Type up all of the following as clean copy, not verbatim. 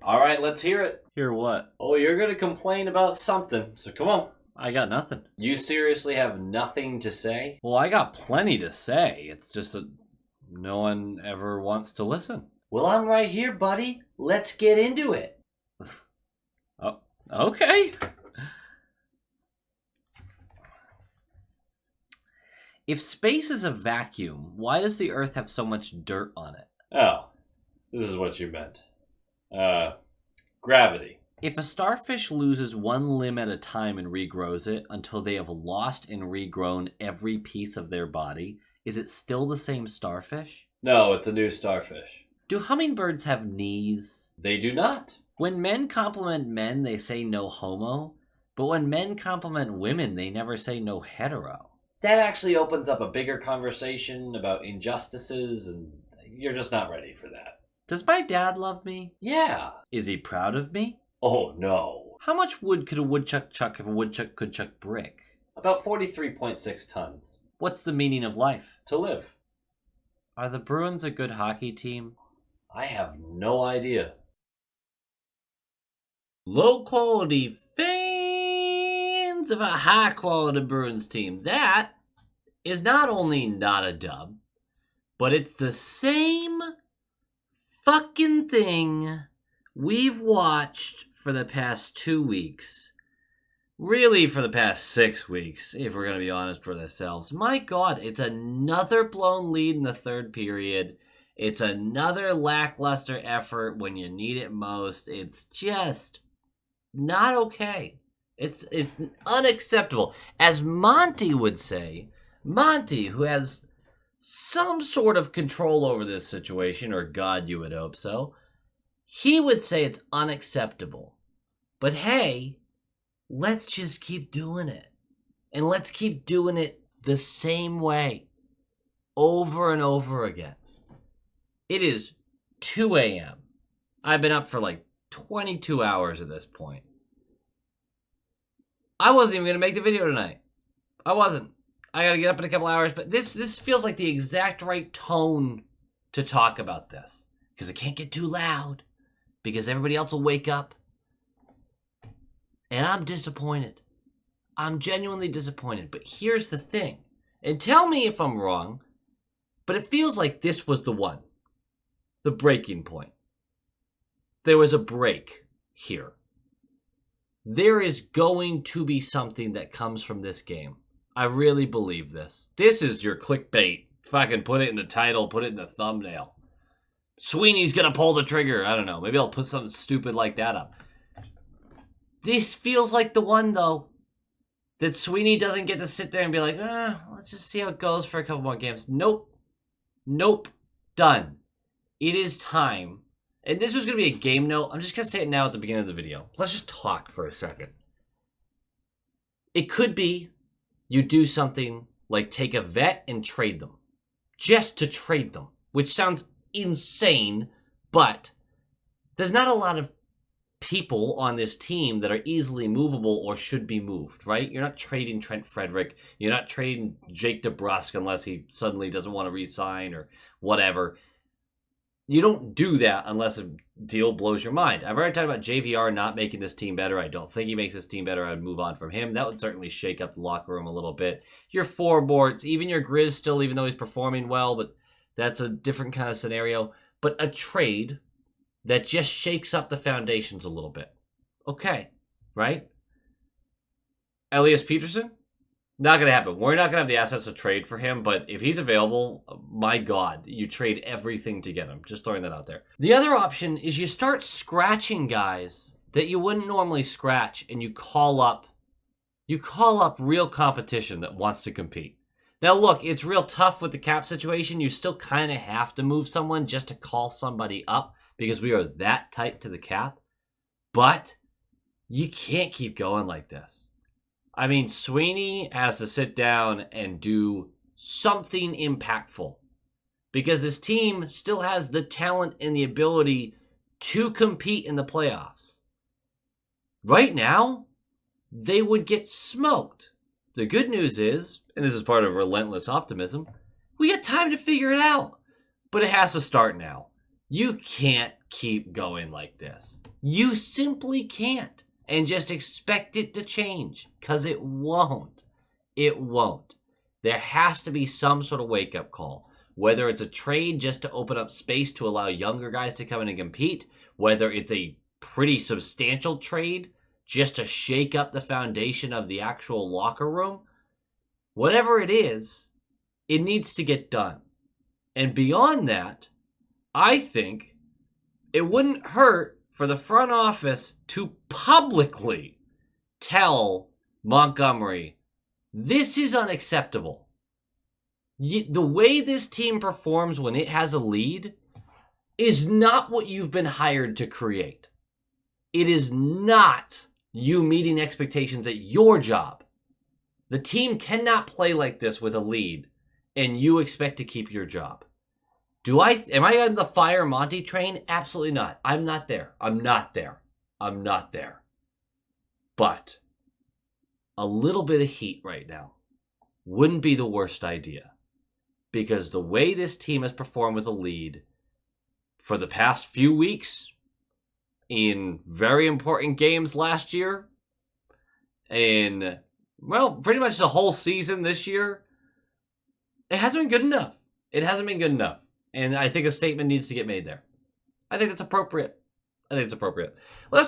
All right, let's hear it. Hear what? Oh, you're going to complain about something, so come on. I got nothing. You seriously have nothing to say? Well, I got plenty to say. It's just that no one ever wants to listen. Well, I'm right here, buddy. Let's get into it. Oh, okay. If space is a vacuum, why does the Earth have so much dirt on it? Oh, this is what you meant. Gravity. If a starfish loses one limb at a time and regrows it until they have lost and regrown every piece of their body, is it still the same starfish? No, it's a new starfish. Do hummingbirds have knees? They do not. When men compliment men, they say no homo, but when men compliment women, they never say no hetero. That actually opens up a bigger conversation about injustices, and you're just not ready for that. Does my dad love me? Yeah. Is he proud of me? Oh, no. How much wood could a woodchuck chuck if a woodchuck could chuck brick? About 43.6 tons. What's the meaning of life? To live. Are the Bruins a good hockey team? I have no idea. Low quality fans of a high quality Bruins team. That is not only not a dub, but it's the same fucking thing we've watched for the past 2 weeks. Really, for the past 6 weeks, if we're going to be honest with ourselves. My God, it's another blown lead in the third period. It's another lackluster effort when you need it most. It's just not okay. It's unacceptable. As Monty would say, Monty, who has some sort of control over this situation, or God, you would hope so, he would say it's unacceptable. But hey, let's just keep doing it. And let's keep doing it the same way. Over and over again. It is 2 a.m. I've been up for like 22 hours at this point. I wasn't even going to make the video tonight. I wasn't. I got to get up in a couple hours. But this feels like the exact right tone to talk about this. Because it can't get too loud. Because everybody else will wake up. And I'm disappointed. I'm genuinely disappointed. But here's the thing. And tell me if I'm wrong. But it feels like this was the one. The breaking point. There was a break here. There is going to be something that comes from this game. I really believe this. This is your clickbait. Fucking put it in the title, put it in the thumbnail. Sweeney's gonna pull the trigger. I don't know. Maybe I'll put something stupid like that up. This feels like the one, though, that Sweeney doesn't get to sit there and be like, let's just see how it goes for a couple more games. Nope. Nope. Done. It is time. And this was going to be a game note. I'm just going to say it now at the beginning of the video. Let's just talk for a second. It could be you do something like take a vet and trade them. Just to trade them. Which sounds insane, but there's not a lot of people on this team that are easily movable or should be moved, right? You're not trading Trent Frederick. You're not trading Jake DeBrusk unless he suddenly doesn't want to re-sign or whatever. You don't do that unless a deal blows your mind. I've already talked about JVR not making this team better. I don't think he makes this team better. I would move on from him. That would certainly shake up the locker room a little bit. Your forwards, even your Grizz still, even though he's performing well, but that's a different kind of scenario. But a trade that just shakes up the foundations a little bit. Okay, right? Elias Peterson? Not going to happen. We're not going to have the assets to trade for him, but if he's available, my God, you trade everything to get him. Just throwing that out there. The other option is you start scratching guys that you wouldn't normally scratch, and you call up real competition that wants to compete. Now, look, it's real tough with the cap situation. You still kind of have to move someone just to call somebody up because we are that tight to the cap. But you can't keep going like this. I mean, Sweeney has to sit down and do something impactful because this team still has the talent and the ability to compete in the playoffs. Right now, they would get smoked. The good news is, and this is part of relentless optimism, we got time to figure it out. But it has to start now. You can't keep going like this. You simply can't. And just expect it to change. Because it won't. It won't. There has to be some sort of wake-up call. Whether it's a trade just to open up space to allow younger guys to come in and compete. Whether it's a pretty substantial trade just to shake up the foundation of the actual locker room. Whatever it is, it needs to get done. And beyond that, I think it wouldn't hurt for the front office to publicly tell Montgomery, this is unacceptable. The way this team performs when it has a lead is not what you've been hired to create. It is not you meeting expectations at your job. The team cannot play like this with a lead and you expect to keep your job. Am I on the fire Monty train? Absolutely not. I'm not there. But a little bit of heat right now wouldn't be the worst idea. Because the way this team has performed with a lead for the past few weeks, in very important games last year, in, well, pretty much the whole season this year, it hasn't been good enough. And I think a statement needs to get made there. I think it's appropriate. Let's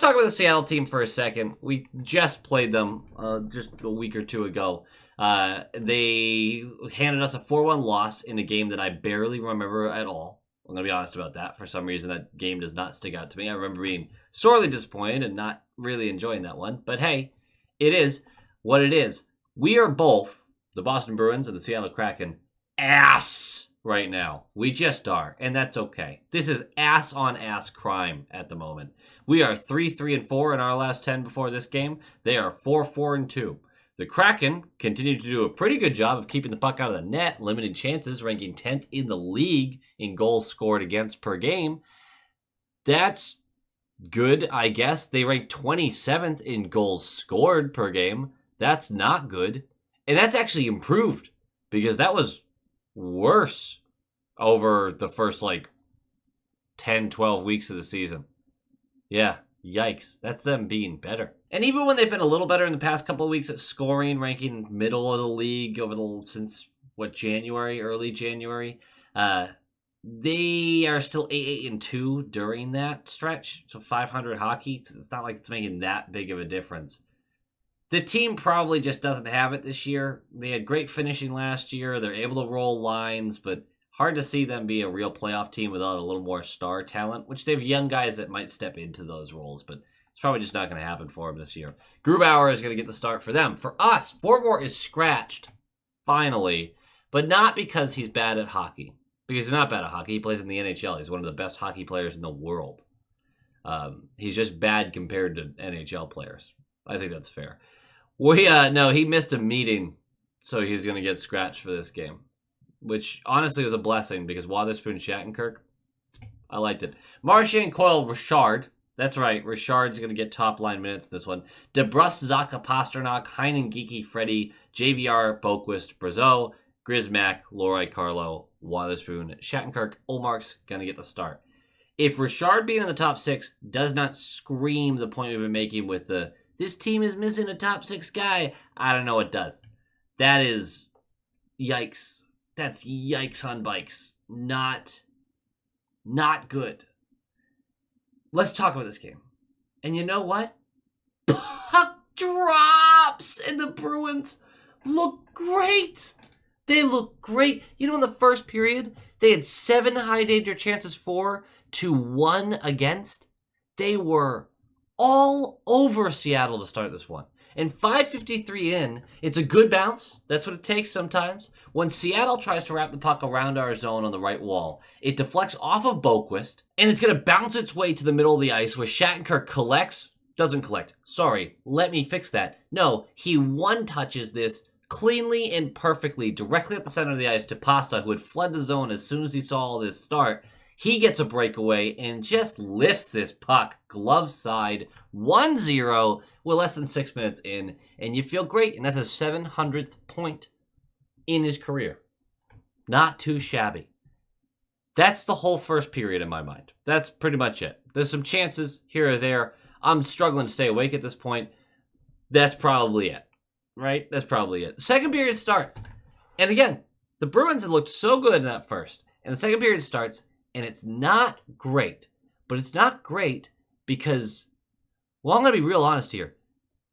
talk about the Seattle team for a second. We just played them just a week or two ago. They handed us a 4-1 loss in a game that I barely remember at all. I'm going to be honest about that. For some reason, that game does not stick out to me. I remember being sorely disappointed and not really enjoying that one. But hey, it is what it is. We are both, the Boston Bruins and the Seattle Kraken, ass right now. We just are, and that's okay. This is ass-on-ass crime at the moment. We are 3-3-4 in our last 10 before this game. They are 4-4-2. The Kraken continue to do a pretty good job of keeping the puck out of the net, limiting chances, ranking 10th in the league in goals scored against per game. That's good, I guess. They rank 27th in goals scored per game. That's not good. And that's actually improved because that was worse over the first 10, 12 weeks of the season. Yeah, yikes. That's them being better. And even when they've been a little better in the past couple of weeks at scoring, ranking middle of the league since early January, they are still 8-8-2 during that stretch. So 500 hockey. It's not like it's making that big of a difference. The team probably just doesn't have it this year. They had great finishing last year. They're able to roll lines, but hard to see them be a real playoff team without a little more star talent, which they have young guys that might step into those roles, but it's probably just not going to happen for them this year. Grubauer is going to get the start for them. For us, Forbort is scratched, finally, but not because he's bad at hockey. Because he's not bad at hockey. He plays in the NHL. He's one of the best hockey players in the world. He's just bad compared to NHL players. I think that's fair. No, he missed a meeting, so he's going to get scratched for this game, which honestly was a blessing because Wotherspoon, Shattenkirk, I liked it. Marchand, Coyle, Richard. That's right. Richard's going to get top line minutes in this one. DeBrus, Zaka, Pasternak, Heinen, Geeky, Freddie, JVR, Boquist, Brazeau, Grismack, Lohrei, Carlo, Wotherspoon, Shattenkirk, Olmark's going to get the start. If Richard being in the top 6 does not scream the point we've been making with this team is missing a top 6 guy, I don't know what does. That is yikes. That's yikes on bikes. Not good. Let's talk about this game. And you know what? Puck drops and the Bruins look great. They look great. You know, in the first period, they had 7 high danger chances for to 1 against. They were all over Seattle to start this one. And 5:53 in, it's a good bounce. That's what it takes sometimes. When Seattle tries to wrap the puck around our zone on the right wall, it deflects off of Boquist, and it's going to bounce its way to the middle of the ice where Shattenkirk doesn't collect. Sorry, let me fix that. No, he one-touches this cleanly and perfectly directly at the center of the ice to Pasta, who had fled the zone as soon as he saw this start. He gets a breakaway and just lifts this puck, glove side, 1-0 with less than 6 minutes in, and you feel great, and that's a 700th point in his career. Not too shabby. That's the whole first period in my mind. That's pretty much it. There's some chances here or there. I'm struggling to stay awake at this point. That's probably it, right? That's probably it. Second period starts. And again, the Bruins have looked so good in that first. And the second period starts, and it's not great. But it's not great because, well, I'm going to be real honest here.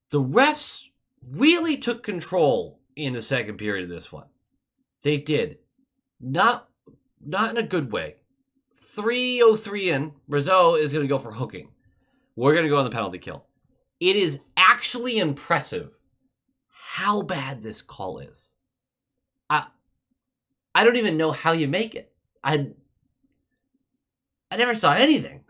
The refs really took control in the second period of this one. They did. Not in a good way. 3:03 in, Rizzo is going to go for hooking. We're going to go on the penalty kill. It is actually impressive how bad this call is. I don't even know how you make it. I never saw anything.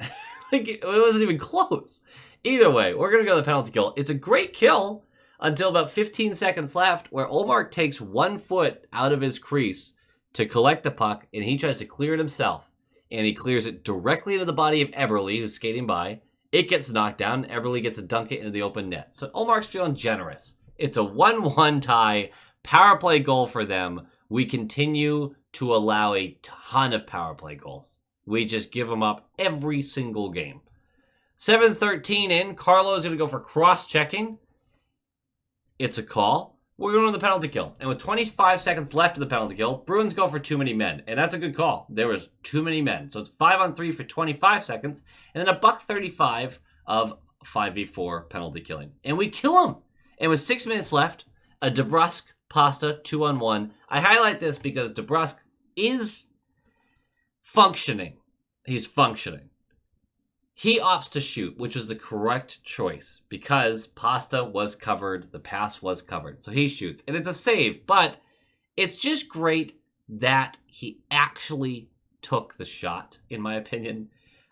Like, it wasn't even close. Either way, we're going to go to the penalty kill. It's a great kill until about 15 seconds left, where Ullmark takes 1 foot out of his crease to collect the puck, and he tries to clear it himself. And he clears it directly into the body of Eberle, who's skating by. It gets knocked down. Eberle gets to dunk it into the open net. So Ullmark's feeling generous. It's a 1-1 tie. Power play goal for them. We continue to allow a ton of power play goals. We just give them up every single game. 7:13 in. Carlo's going to go for cross-checking. It's a call. We're going to the penalty kill. And with 25 seconds left of the penalty kill, Bruins go for too many men. And that's a good call. There was too many men. So it's 5-on-3 for 25 seconds. And then $1.35 of 5v4 penalty killing. And we kill him. And with 6 minutes left, a DeBrusk Pasta 2-on-1. I highlight this because DeBrusk is functioning. He's functioning. He opts to shoot, which was the correct choice because Pasta was covered, the pass was covered. So he shoots, and it's a save, but it's just great that he actually took the shot, in my opinion.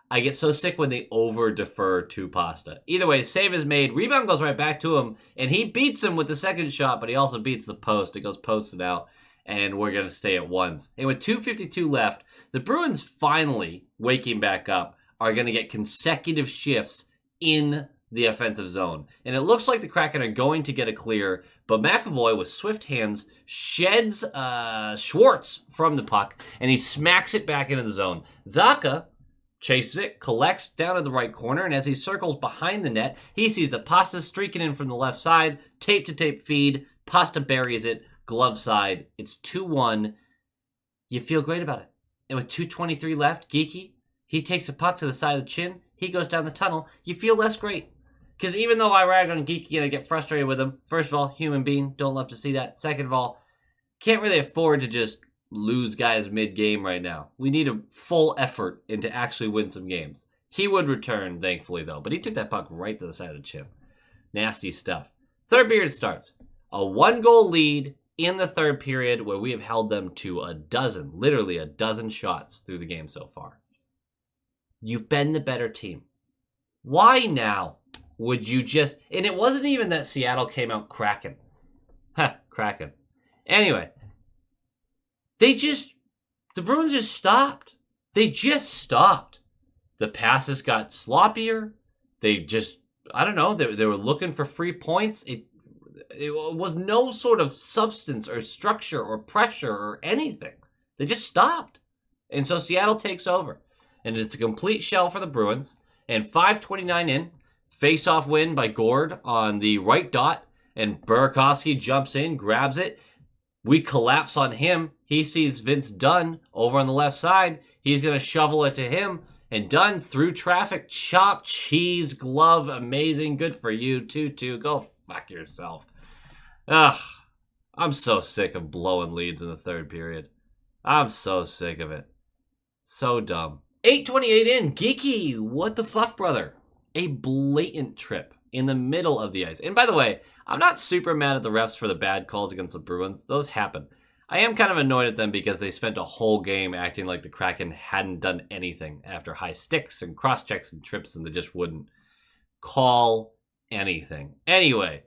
I get so sick when they over-defer to Pasta. Either way, save is made, rebound goes right back to him, and he beats him with the second shot, but he also beats the post. It goes posted out, and we're going to stay at ones. And with 2:52 left, the Bruins finally, waking back up, are going to get consecutive shifts in the offensive zone. And it looks like the Kraken are going to get a clear, but McAvoy, with swift hands, sheds Schwartz from the puck, and he smacks it back into the zone. Zacha chases it, collects down at the right corner, and as he circles behind the net, he sees the Pasta streaking in from the left side, tape-to-tape feed, Pasta buries it, glove side. It's 2-1. You feel great about it. And with 2:23 left, Geeky, he takes a puck to the side of the chin. He goes down the tunnel. You feel less great. Because even though I rag on Geeky and I get frustrated with him, first of all, human being, don't love to see that. Second of all, can't really afford to just lose guys mid-game right now. We need a full effort and to actually win some games. He would return, thankfully, though. But he took that puck right to the side of the chin. Nasty stuff. Third period starts. A 1-goal lead in the third period where we have held them to literally a dozen shots through the game so far. You've been the better team. Why now would you just... And it wasn't even that Seattle came out Kraken. Kraken. Anyway. The Bruins just stopped. They just stopped. The passes got sloppier. They just, I don't know, they were looking for free points. It was no sort of substance or structure or pressure or anything. They just stopped. And so Seattle takes over. And it's a complete shell for the Bruins. And 5:29 in, face-off win by Gord on the right dot. And Burakovsky jumps in, grabs it. We collapse on him. He sees Vince Dunn over on the left side. He's going to shovel it to him. And Dunn, through traffic, chop, cheese, glove, amazing. Good for you, 2-2. Go fuck yourself. Ugh, I'm so sick of blowing leads in the third period. I'm so sick of it. So dumb. 8:28 in, Geeky, what the fuck, brother? A blatant trip in the middle of the ice. And by the way, I'm not super mad at the refs for the bad calls against the Bruins. Those happen. I am kind of annoyed at them because they spent a whole game acting like the Kraken hadn't done anything after high sticks and cross-checks and trips, and they just wouldn't call anything. Anyway,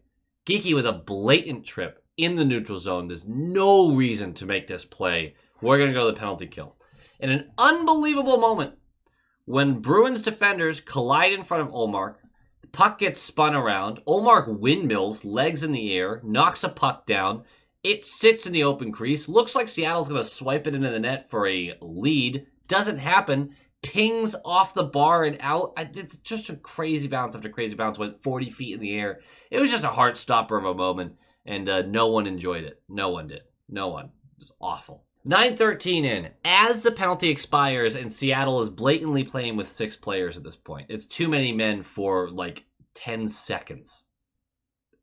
Geeky with a blatant trip in the neutral zone. There's no reason to make this play. We're going to go to the penalty kill. In an unbelievable moment, when Bruins defenders collide in front of Ullmark, the puck gets spun around. Ullmark windmills, legs in the air, knocks a puck down. It sits in the open crease. Looks like Seattle's going to swipe it into the net for a lead. Doesn't happen. Pings off the bar and out. It's just a crazy bounce after crazy bounce. Went 40 feet in the air. It was just a heart stopper of a moment, and no one enjoyed it. No one did. No one. It was awful. 9:13 in. As the penalty expires, and Seattle is blatantly playing with 6 players at this point. It's too many men for like 10 seconds.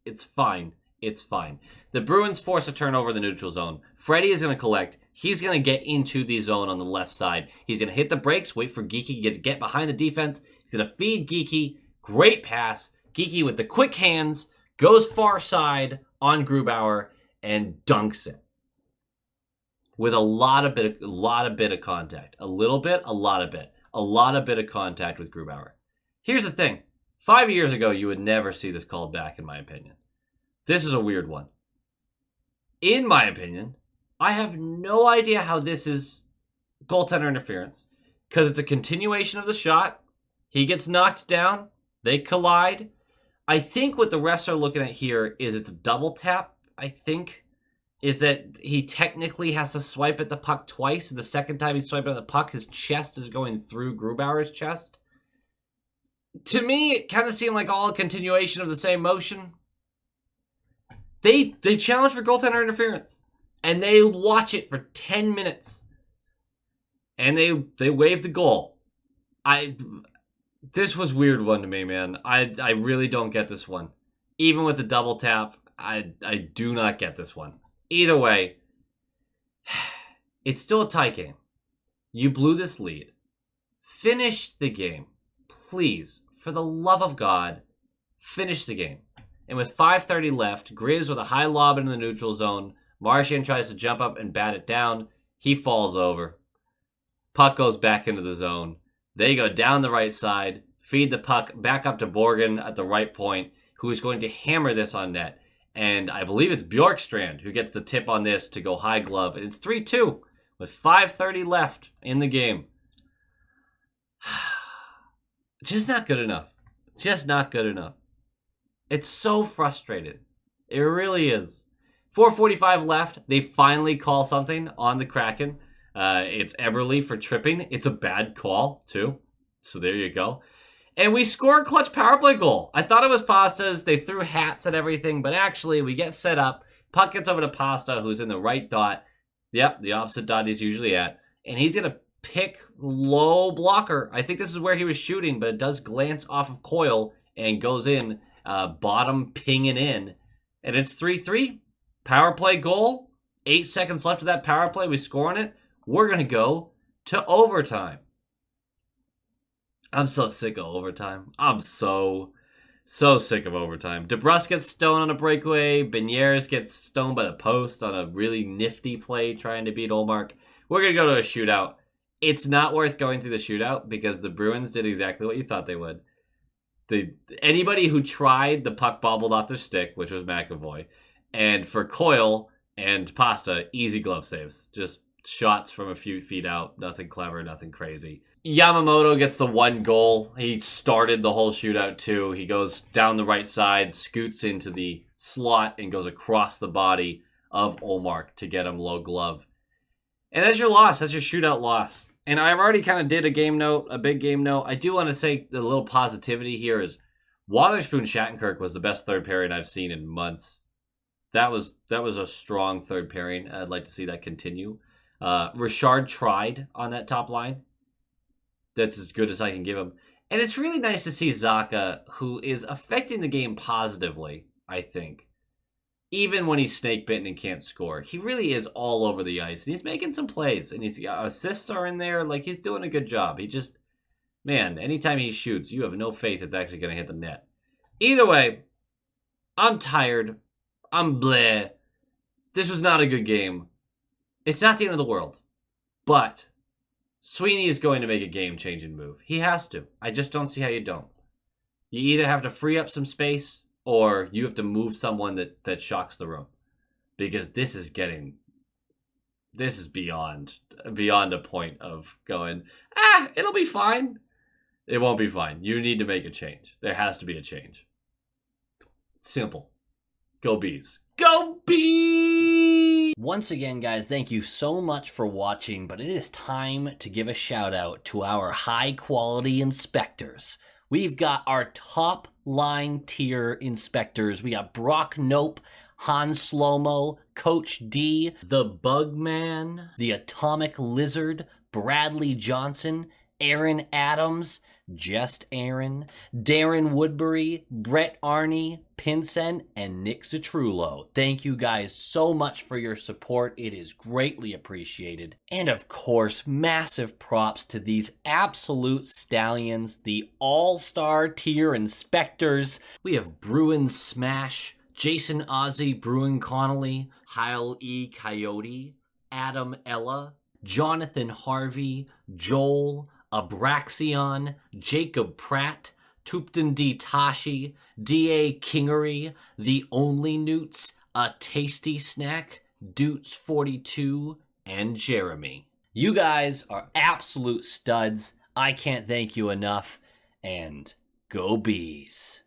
It's fine. It's fine. The Bruins force a turnover in the neutral zone. Freddie is going to collect. He's going to get into the zone on the left side. He's going to hit the brakes, wait for Geekie to get behind the defense. He's going to feed Geekie. Great pass. Geekie with the quick hands goes far side on Grubauer and dunks it. With a lot of bit of contact. A little bit, a lot of bit. A lot of bit of contact with Grubauer. Here's the thing. 5 years ago, you would never see this called back, in my opinion. This is a weird one. In my opinion, I have no idea how this is goaltender interference, because it's a continuation of the shot. He gets knocked down. They collide. I think what the refs are looking at here is it's a double tap, I think, is that he technically has to swipe at the puck twice. And the second time he's swiping at the puck, his chest is going through Grubauer's chest. To me, it kind of seemed like all a continuation of the same motion. They challenge for goaltender interference. And they watch it for 10 minutes. And they wave the goal. This was weird one to me, man. I really don't get this one. Even with the double tap, I do not get this one. Either way, it's still a tight game. You blew this lead. Finish the game. Please, for the love of God, finish the game. And with 5:30 left, Grizz with a high lob into the neutral zone. Marchand tries to jump up and bat it down. He falls over. Puck goes back into the zone. They go down the right side, feed the puck back up to Borgen at the right point, who is going to hammer this on net. And I believe it's Bjorkstrand who gets the tip on this to go high glove. And it's 3-2 with 5:30 left in the game. Just not good enough. Just not good enough. It's so frustrating. It really is. 4:45 left. They finally call something on the Kraken. It's Eberle for tripping. It's a bad call, too. So there you go. And we score a clutch power play goal. I thought it was Pasta's. They threw hats at everything, but actually we get set up. Puck gets over to Pasta, who's in the right dot. Yep, the opposite dot he's usually at. And he's going to pick low blocker. I think this is where he was shooting, but it does glance off of Coyle and goes in, bottom pinging in. And it's 3-3. Power play goal. 8 seconds left of that power play. We score on it. We're going to go to overtime. I'm so sick of overtime. I'm so sick of overtime. DeBrusque gets stoned on a breakaway. Beniers gets stoned by the post on a really nifty play trying to beat Olmark. We're going to go to a shootout. It's not worth going through the shootout because the Bruins did exactly what you thought they would. Anybody who tried, the puck bobbled off their stick, which was McAvoy. And for Coyle and Pasta, easy glove saves. Just shots from a few feet out. Nothing clever, nothing crazy. Yamamoto gets the one goal. He started the whole shootout too. He goes down the right side, scoots into the slot, and goes across the body of Olmark to get him low glove. And that's your loss. That's your shootout loss. And I've already kind of did a game note, a big game note. I do want to say the little positivity here is Wotherspoon Shattenkirk was the best third pairing I've seen in months. That was a strong third pairing. I'd like to see that continue. Richard tried on that top line. That's as good as I can give him. And it's really nice to see Zacha, who is affecting the game positively, I think. Even when he's snake-bitten and can't score. He really is all over the ice. And he's making some plays. And his assists are in there. Like, he's doing a good job. He just, man, anytime he shoots, you have no faith it's actually going to hit the net. Either way, I'm tired. I'm bleh. This was not a good game. It's not the end of the world. But Sweeney is going to make a game-changing move. He has to. I just don't see how you don't. You either have to free up some space or you have to move someone that shocks the room. Because this is beyond a point of going, it'll be fine. It won't be fine. You need to make a change. There has to be a change. Simple. Go Bees. Go Bees! Once again, guys, thank you so much for watching, but it is time to give a shout out to our high quality inspectors. We've got our top line tier inspectors. We got Brock Nope, Han Slomo, Coach D, the Bugman, the Atomic Lizard, Bradley Johnson, Aaron Adams, Just Aaron, Darren Woodbury, Brett Arney, Pinsen, and Nick Citrullo. Thank you guys so much for your support. It is greatly appreciated. And of course, massive props to these absolute stallions, the all-star tier inspectors. We have Bruins Smash, Jason Ozzy, Bruin Connolly, Hyle E. Coyote, Adam Ella, Jonathan Harvey, Joel, Abraxion, Jacob Pratt, Tupton D. Tashi, D.A. Kingery, The Only Newts, A Tasty Snack, Doots42, and Jeremy. You guys are absolute studs. I can't thank you enough, and go Bees.